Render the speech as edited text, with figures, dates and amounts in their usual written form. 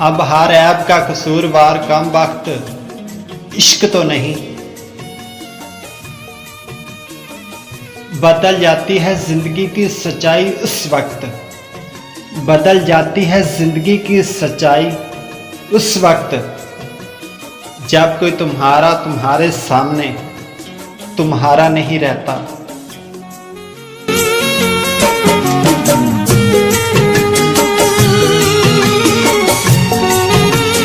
अब हर ऐब का कसूरवार कम वक्त इश्क तो नहीं। बदल जाती है जिंदगी की सच्चाई उस वक्त, बदल जाती है जिंदगी की सच्चाई उस वक्त, जब कोई तुम्हारा तुम्हारे सामने तुम्हारा नहीं रहता।